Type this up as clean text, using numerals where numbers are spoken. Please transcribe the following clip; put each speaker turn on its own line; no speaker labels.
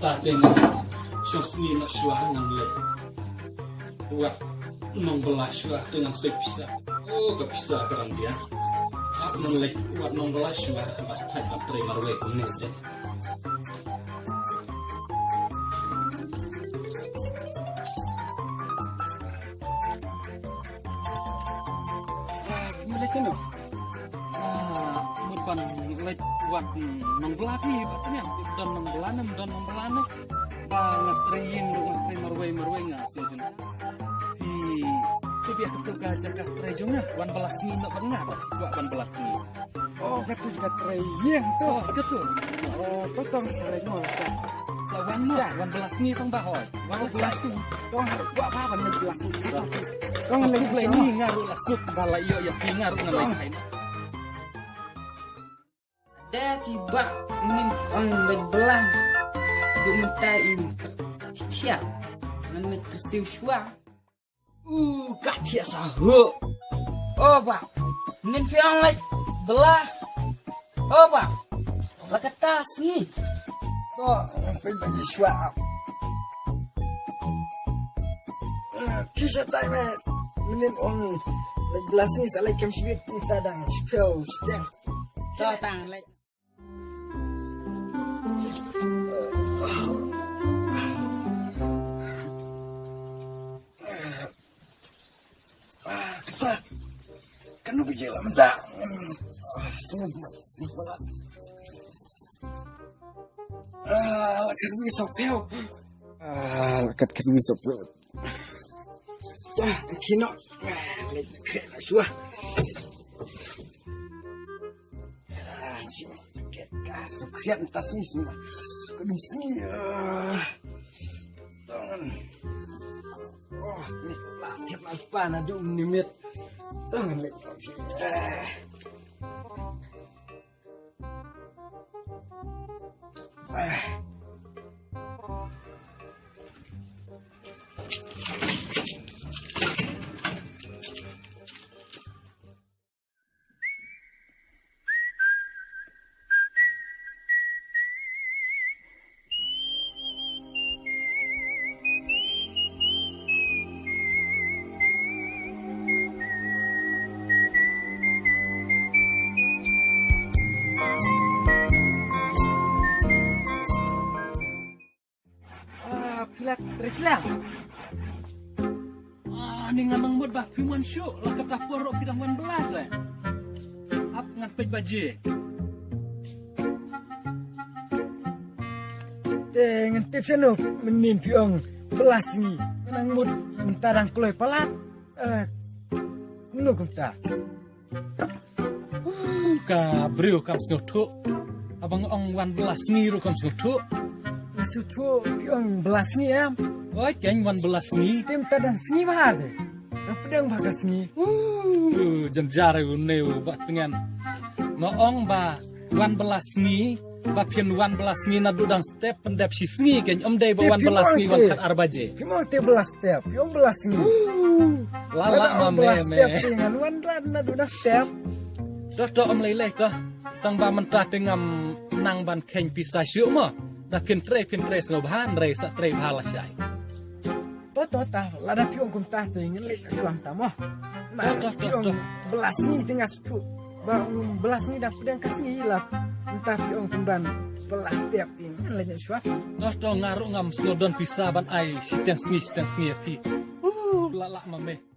tating sosni na suahan ng lek. Wak nong belas suah dengan pista. Oh kepista kerang dia. Ak nong lek wak nong belas suah abah tai ab terima rwe kuning deh.
Sino? Mutan lek wat nong belaki batnya dan nong belana banget reyin dengan teri marway ngas jen. Di biar ketuk gajah trejongnya wan belas ni nak pernah tak buat wan belas ni.
Oh kata juga reyin tu.
Oh betul.
Oh totong serengol sa.
Wan belas ni tong bahoy. Wan belas ni.
Tong buat apa ni belas ni.
Kong lagi play ni ngaruh lasuk bala iyo ya ngaruh ngalai kain.
Ada tiba ingin orang berbelah duk minta ini tiap mana tersiu suah. Kat tiap sahuk. Oh pak, ingin fiang lek belah. Oh pak, lah kertas ni.
Oh, pergi bagi suap. Kisah time Mending on like belas ni salai kem sibit ni tadang spell sedang.
Tahu tang lek.
Kita kan nu bijak mentak. Semua malah. Lakat wisop pel. Lakat wisop pel. Kino, lek suah. Sini, kita sukhian tas ni semua. Kedum sini. Tangan. Oh, ni tiap apa nadu nimit. Tangan lek.
Pilat reslah.
Ni nganang mod bah piman syuk lah kata porok pidang wan belas Ap ngan pej baje.
Dengan tips anu menin piong belas ni. Menang mud mentarang kloy palat. Menuk ta.
Kabriu kam snotuk. Abang ong wan belas ni ru kam snotuk.
Sutu piong belas ni ya.
Oi keng wan belas ni.
Tim tadang sini bahar deh. Yang pedang bagas ni.
Jenjar neu ba pengen. Noong ba wan belas ni. Ba pian wan belas ni na dudang step pendap si sngi keng dei ba wan belas ni wan kat arbaje.
Piong te belas step. Piong belas ni.
Lala mame me.
Dengan wan ran na dudang step.
Dah leleh kah. Tang ba mentah tengam nang ban keng pisah syuk mo. Dah pian tre ngobahan re sa tre bhala syai.
Toto ta lada piong kum ta te ngelik suam ta mo. Piong belas ni tinggal sutu. Bang belas ni dah pedang kasih lah. Entah piong kumban belas tiap ting ngelik suam.
Dah ngaruh ngam snodon pisah ban ai siteng sngi ti. Lala mame.